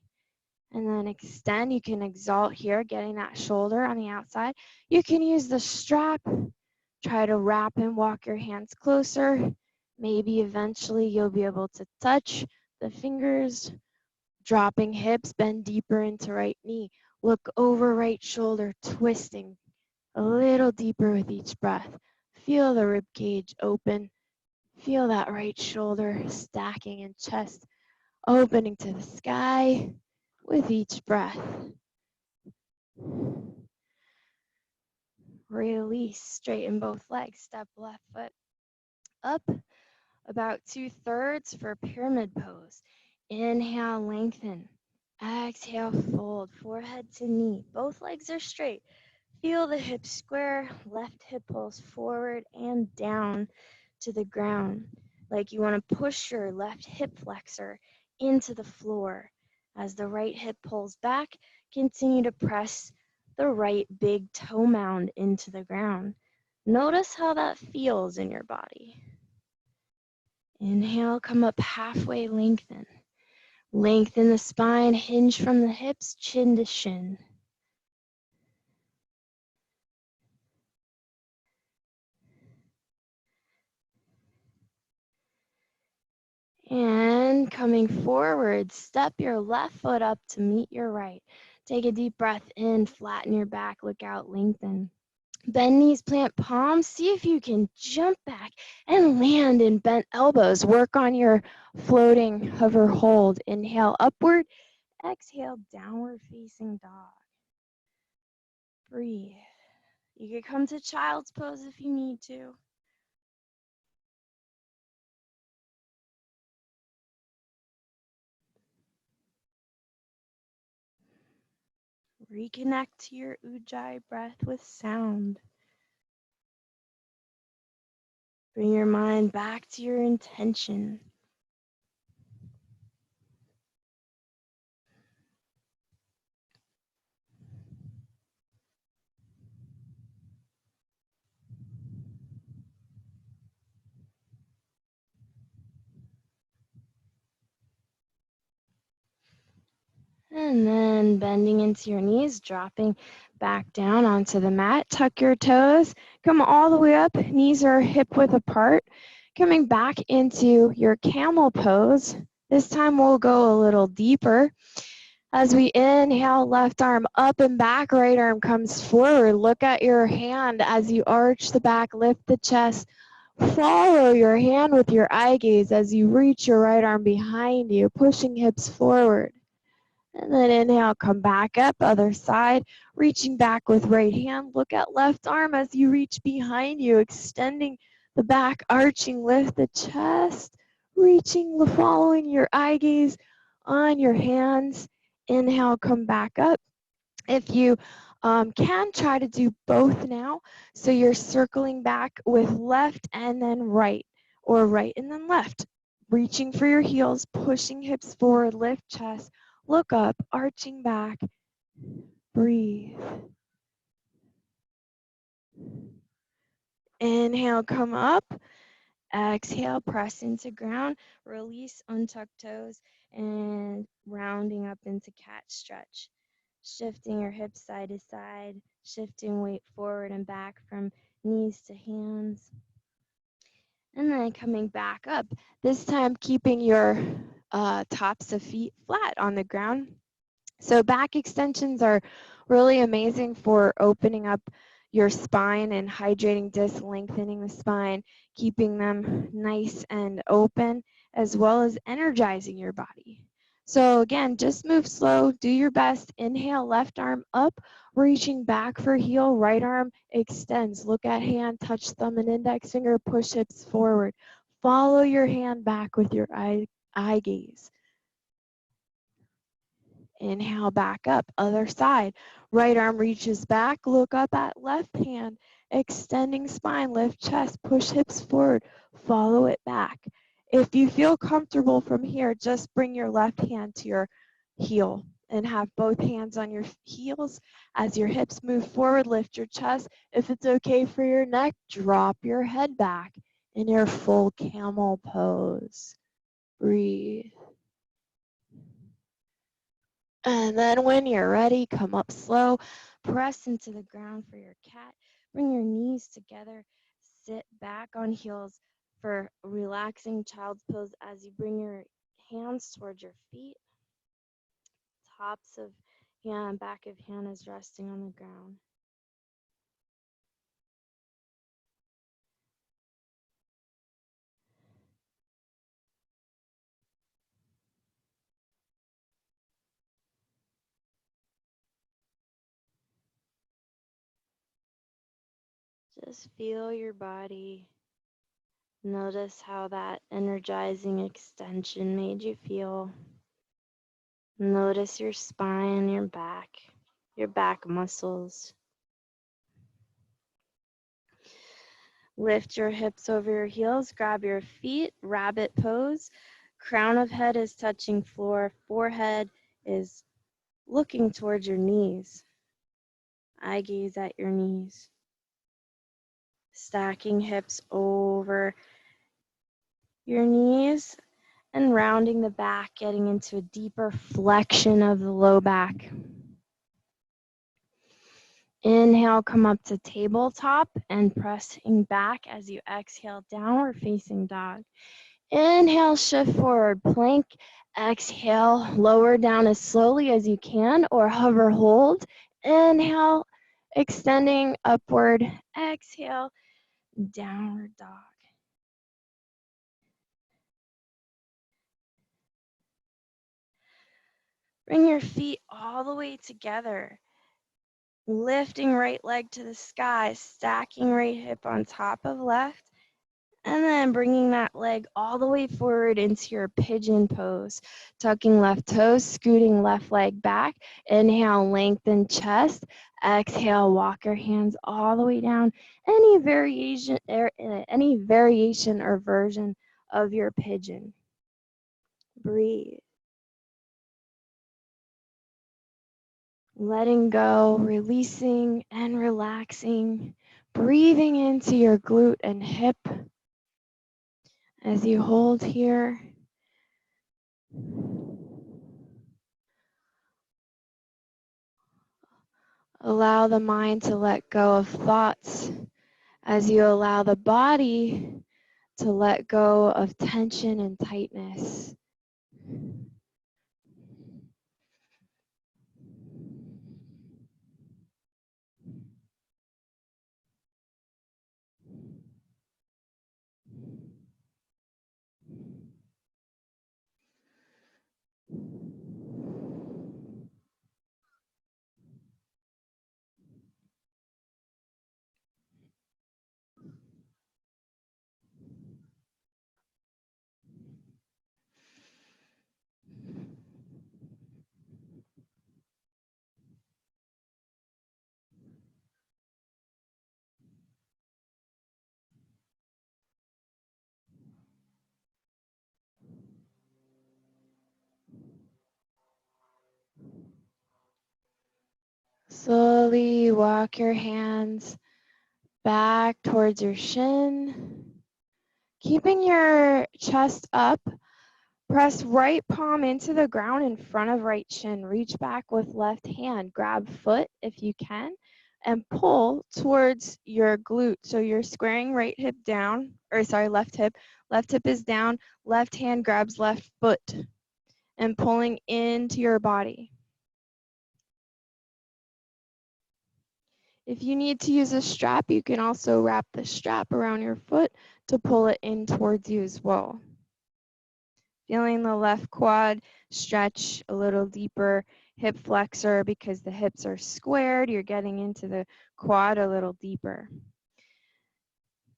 S1: And then extend. You can exalt here, getting that shoulder on the outside. You can use the strap. Try to wrap and walk your hands closer. Maybe eventually you'll be able to touch the fingers. Dropping hips, bend deeper into right knee. Look over right shoulder, twisting a little deeper with each breath. Feel the rib cage open. Feel that right shoulder stacking and chest opening to the sky with each breath. Release, straighten both legs, step left foot up about 2/3 for pyramid pose. Inhale, lengthen.
S2: Exhale, fold, forehead to knee. Both legs are straight. Feel the hips square, left hip pulls forward and down to the ground. Like you want to push your left hip flexor into the floor. As the right hip pulls back, continue to press the right big toe mound into the ground. Notice how that feels in your body. Inhale, come up halfway, lengthen. Lengthen the spine, hinge from the hips, chin to shin. And coming forward, step your left foot up to meet your right. Take a deep breath in, flatten your back, look out, lengthen. Bend knees, plant palms. See if you can jump back and land in bent elbows. Work on your floating hover hold. Inhale upward, exhale downward facing dog. Breathe. You can come to child's pose if you need to. Reconnect to your ujjayi breath with sound. Bring your mind back to your intention. And then bending into your knees, dropping back down onto the mat. Tuck your toes. Come all the way up. Knees are hip width apart. Coming back into your camel pose. This time we'll go a little deeper. As we inhale, left arm up and back, right arm comes forward. Look at your hand as you arch the back, lift the chest. Follow your hand with your eye gaze as you reach your right arm behind you, pushing hips forward. And then inhale, come back up, other side, reaching back with right hand. Look at left arm as you reach behind you, extending the back, arching, lift the chest, reaching, following your eye gaze on your hands. Inhale, come back up. If you can, try to do both now. So you're circling back with left and then right, or right and then left. Reaching for your heels, pushing hips forward, lift chest, look up, arching back, breathe. Inhale, come up. Exhale, press into ground, release, untuck toes, and rounding up into cat stretch. Shifting your hips side to side, shifting weight forward and back from knees to hands. And then coming back up, this time keeping your tops of feet flat on the ground. So back extensions are really amazing for opening up your spine and hydrating discs, lengthening the spine, keeping them nice and open, as well as energizing your body. So again, just move slow, do your best. Inhale, left arm up, reaching back for heel, right arm extends. Look at hand, touch thumb and index finger, push hips forward. Follow your hand back with your eye gaze. Inhale, back up, other side. Right arm reaches back, look up at left hand, extending spine, lift chest, push hips forward, follow it back. If you feel comfortable from here, just bring your left hand to your heel and have both hands on your heels. As your hips move forward, lift your chest. If it's okay for your neck, drop your head back in your full camel pose. Breathe. And then when you're ready, come up slow, press into the ground for your cat. Bring your knees together, sit back on heels for relaxing child's pose as you bring your hands towards your feet. Tops of hand, back of hand is resting on the ground. Just feel your body. Notice how that energizing extension made you feel. Notice your spine, your back muscles. Lift your hips over your heels, grab your feet, rabbit pose. Crown of head is touching floor, forehead is looking towards your knees. Eye gaze at your knees. Stacking hips over your knees and rounding the back, getting into a deeper flexion of the low back. Inhale, come up to tabletop and pressing back as you exhale, downward facing dog. Inhale, shift forward, plank. Exhale, lower down as slowly as you can or hover hold. Inhale, extending upward. Exhale, downward dog. Bring your feet all the way together. Lifting right leg to the sky, stacking right hip on top of left, and then bringing that leg all the way forward into your pigeon pose. Tucking left toes, scooting left leg back. Inhale, lengthen chest. Exhale, walk your hands all the way down. Any variation or version of your pigeon. Breathe. Letting go, releasing and relaxing. Breathing into your glute and hip as you hold here. Allow the mind to let go of thoughts as you allow the body to let go of tension and tightness. Slowly walk your hands back towards your shin. Keeping your chest up, press right palm into the ground in front of right shin. Reach back with left hand. Grab foot if you can and pull towards your glute. So you're squaring right hip down, left hip. Left hip is down. Left hand grabs left foot and pulling into your body. If you need to use a strap, you can also wrap the strap around your foot to pull it in towards you as well. Feeling the left quad stretch a little deeper, hip flexor because the hips are squared, you're getting into the quad a little deeper.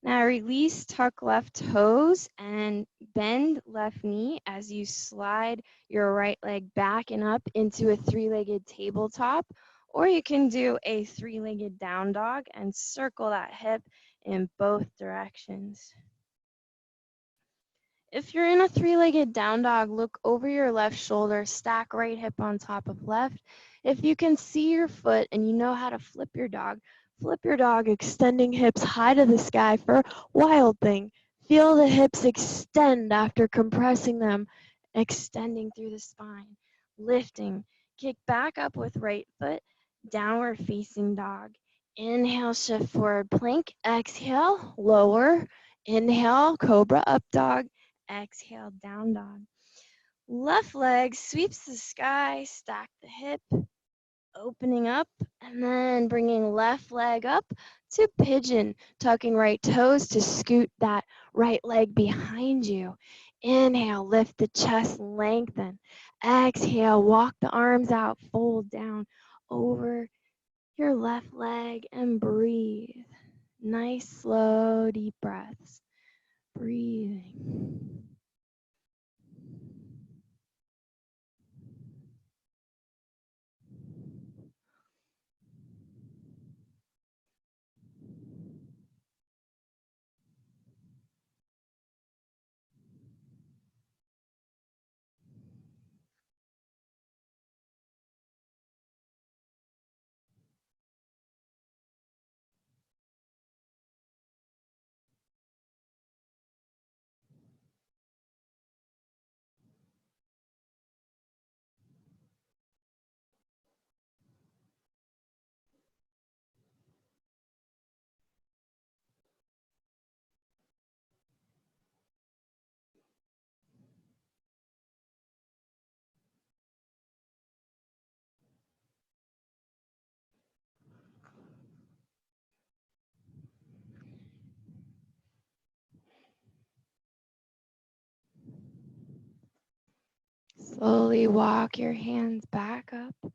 S2: Now release, tuck left toes and bend left knee as you slide your right leg back and up into a three-legged tabletop, or you can do a three-legged down dog and circle that hip in both directions. If you're in a three-legged down dog, look over your left shoulder, stack right hip on top of left. If you can see your foot and you know how to flip your dog, extending hips high to the sky for wild thing. Feel the hips extend after compressing them, extending through the spine. Lifting, kick back up with right foot, downward facing dog. Inhale, shift forward plank. Exhale, lower. Inhale, cobra up dog. Exhale, down dog. Left leg sweeps the sky, stack the hip, opening up, and then bringing left leg up to pigeon, tucking right toes to scoot that right leg behind you. Inhale, lift the chest, lengthen. Exhale, walk the arms out, fold down over your left leg and breathe. Nice, slow, deep breaths. Breathing. Slowly walk your hands back up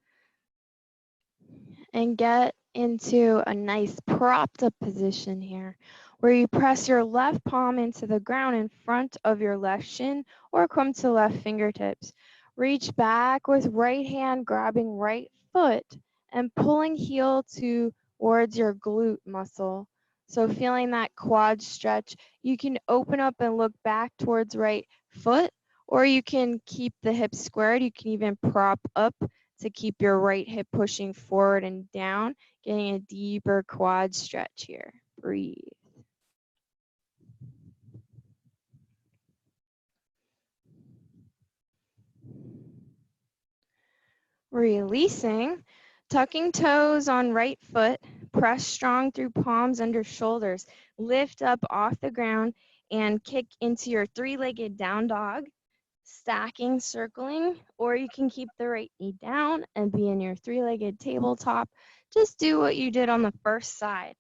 S2: and get into a nice propped up position here where you press your left palm into the ground in front of your left shin or come to left fingertips. Reach back with right hand grabbing right foot and pulling heel towards your glute muscle. So feeling that quad stretch, you can open up and look back towards right foot, or you can keep the hips squared. You can even prop up to keep your right hip pushing forward and down, getting a deeper quad stretch here. Breathe. Releasing, tucking toes on right foot, press strong through palms under shoulders, lift up off the ground and kick into your three-legged down dog, stacking, circling, or you can keep the right knee down and be in your three-legged tabletop. Just do what you did on the first side.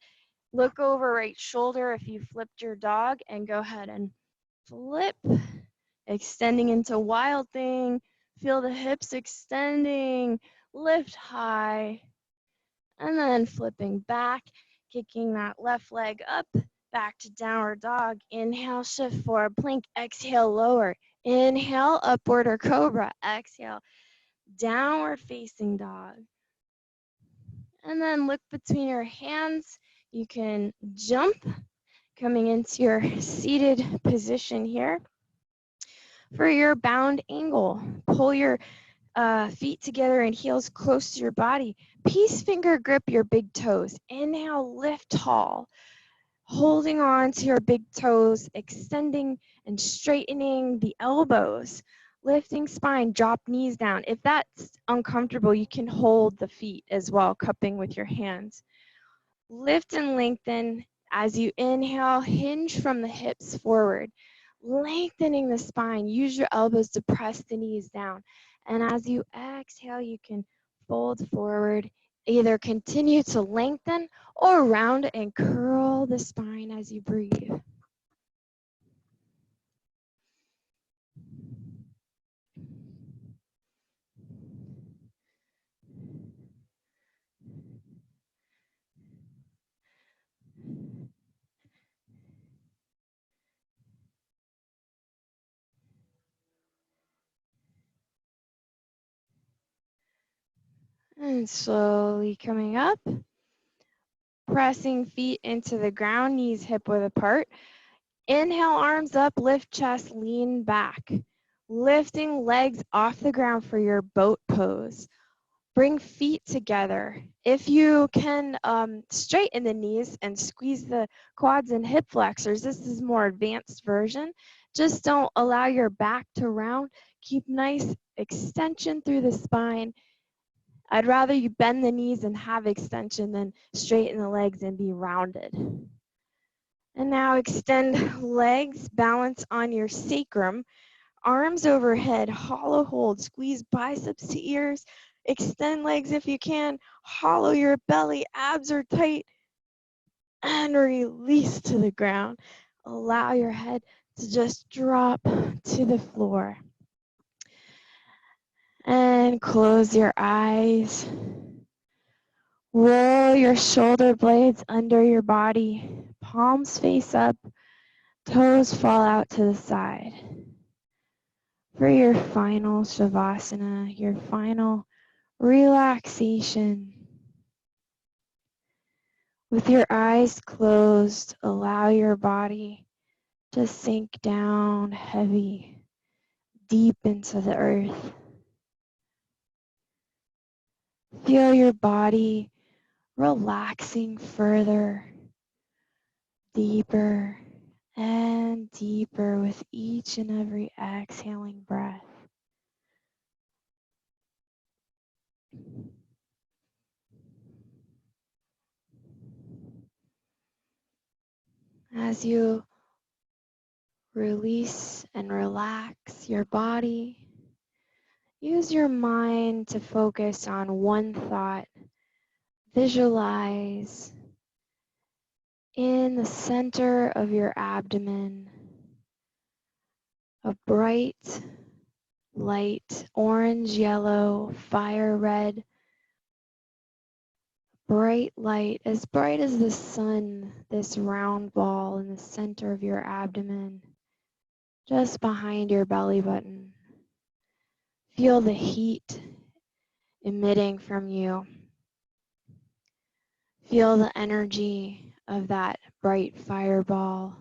S2: Look over right shoulder if you flipped your dog and go ahead and flip, extending into wild thing. Feel the hips extending, lift high, and then flipping back, kicking that left leg up, back to downward dog. Inhale, shift forward, plank, exhale, lower. Inhale, upward or cobra. Exhale, downward facing dog. And then look between your hands. You can jump, coming into your seated position here. For your bound angle, pull your feet together and heels close to your body. Peace finger grip your big toes. Inhale, lift tall. Holding on to your big toes, extending and straightening the elbows. Lifting spine, drop knees down. If that's uncomfortable, you can hold the feet as well, cupping with your hands. Lift and lengthen as you inhale, hinge from the hips forward, lengthening the spine. Use your elbows to press the knees down. And as you exhale, you can fold forward, either continue to lengthen or round and curl the spine as you breathe. And slowly coming up, pressing feet into the ground, knees hip width apart. Inhale, arms up, lift chest, lean back. Lifting legs off the ground for your boat pose. Bring feet together. If you can straighten the knees and squeeze the quads and hip flexors, this is a more advanced version. Just don't allow your back to round. Keep nice extension through the spine. I'd rather you bend the knees and have extension than straighten the legs and be rounded. And now extend legs, balance on your sacrum, arms overhead, hollow hold, squeeze biceps to ears, extend legs if you can, hollow your belly, abs are tight, and release to the ground. Allow your head to just drop to the floor. And close your eyes. Roll your shoulder blades under your body, palms face up, toes fall out to the side. For your final Shavasana, your final relaxation. With your eyes closed, allow your body to sink down heavy, deep into the earth. Feel your body relaxing further, deeper and deeper with each and every exhaling breath. As you release and relax your body, use your mind to focus on one thought. Visualize in the center of your abdomen a bright
S1: light, orange, yellow, fire red, bright light, as bright as the sun, this round ball in the center of your abdomen, just behind your belly button. Feel the heat emitting from you. Feel the energy of that bright fireball.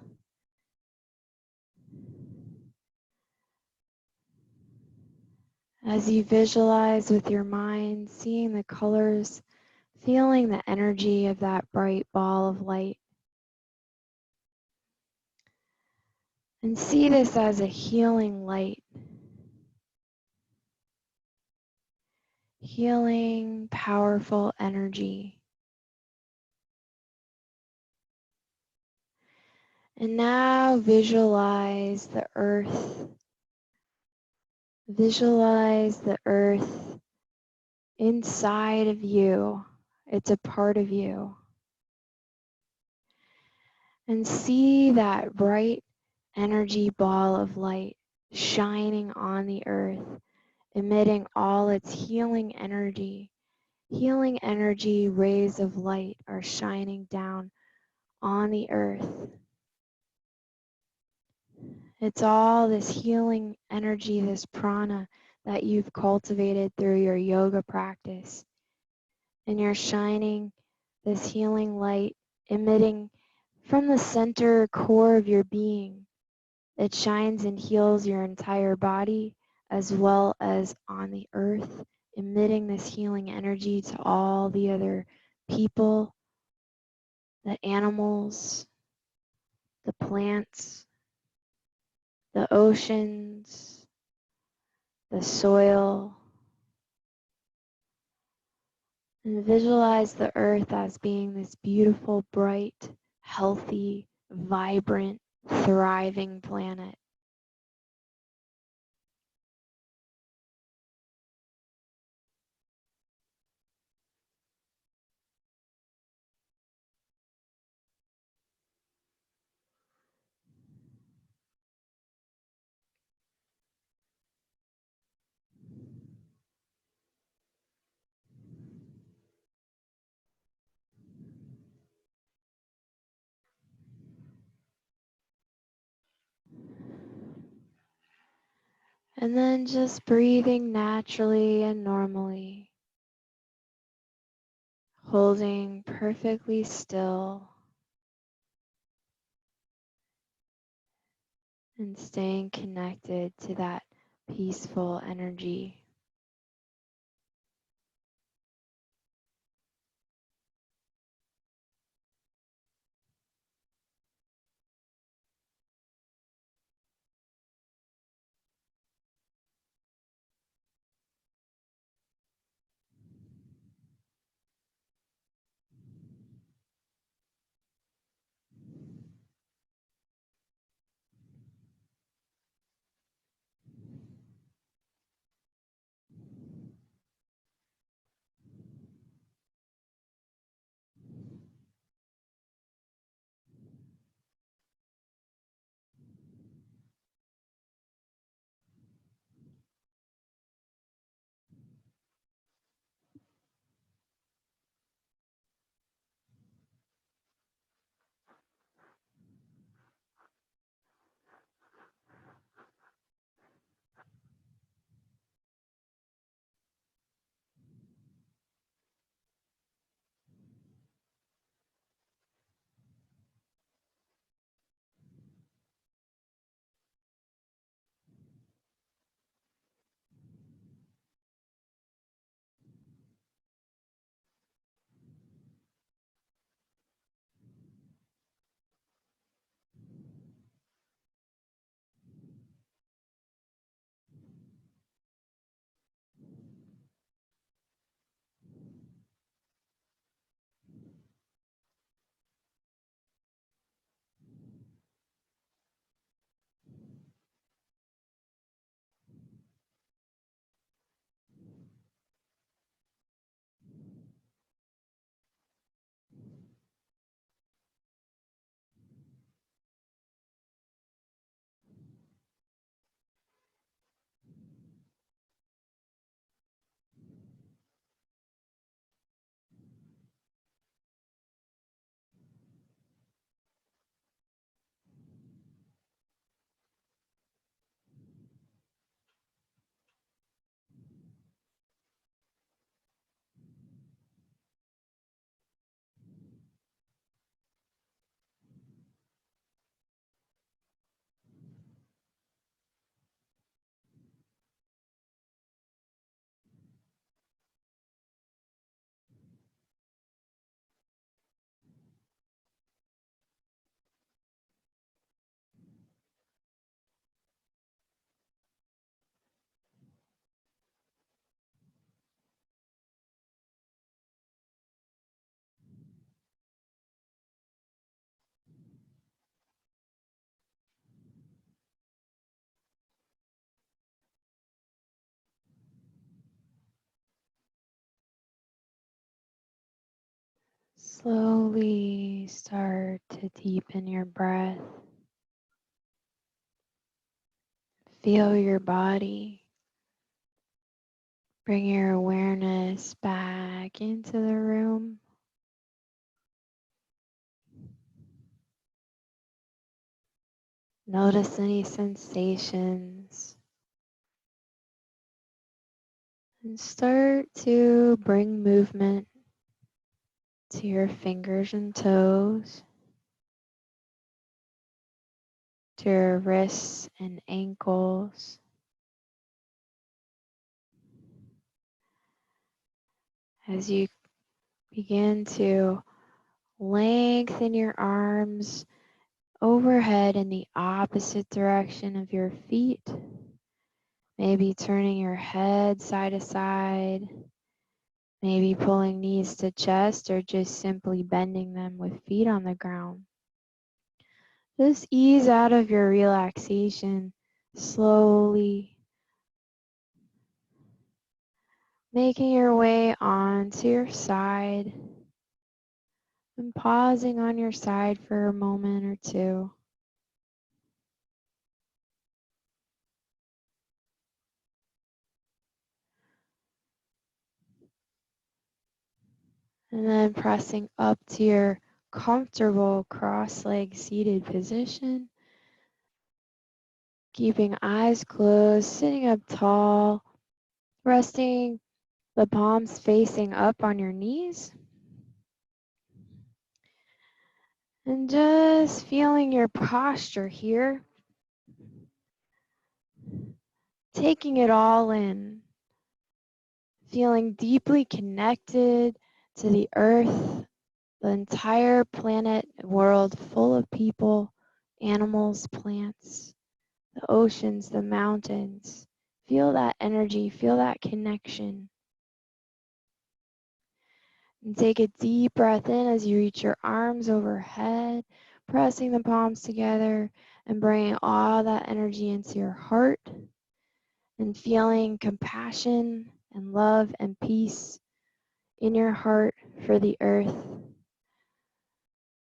S1: As you visualize with your mind, seeing the colors, feeling the energy of that bright ball of light. And see this as a healing light. Healing, powerful energy. And now visualize the earth. Visualize the earth inside of you. It's a part of you. And see that bright energy ball of light shining on the earth, emitting all its healing energy. Healing energy rays of light are shining down on the earth. It's all this healing energy, this prana that you've cultivated through your yoga practice. And you're shining this healing light, emitting from the center core of your being. It shines and heals your entire body as well as on the earth, emitting this healing energy to all the other people, the animals, the plants, the oceans, the soil. And visualize the earth as being this beautiful, bright, healthy, vibrant, thriving planet. And then just breathing naturally and normally, holding perfectly still and staying connected to that peaceful energy. Slowly start to deepen your breath. Feel your body. Bring your awareness back into the room. Notice any sensations and start to bring movement to your fingers and toes, to your wrists and ankles. As you begin to lengthen your arms overhead in the opposite direction of your feet, maybe turning your head side to side, maybe pulling knees to chest, or just simply bending them with feet on the ground. Just ease out of your relaxation slowly, making your way onto your side and pausing on your side for a moment or two. And then pressing up to your comfortable cross-legged seated position. Keeping eyes closed, sitting up tall, resting the palms facing up on your knees. And just feeling your posture here. Taking it all in. Feeling deeply connected to the earth, the entire planet, world full of people, animals, plants, the oceans, the mountains. Feel that energy, feel that connection. And take a deep breath in as you reach your arms overhead, pressing the palms together and bringing all that energy into your heart and feeling compassion and love and peace in your heart for the earth.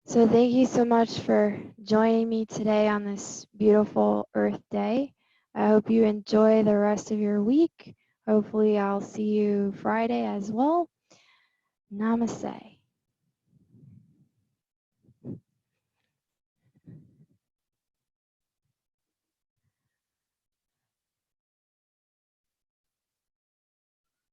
S1: So thank you so much for joining me today on this beautiful Earth Day. I hope you enjoy the rest of your week. Hopefully I'll see you Friday as well. Namaste.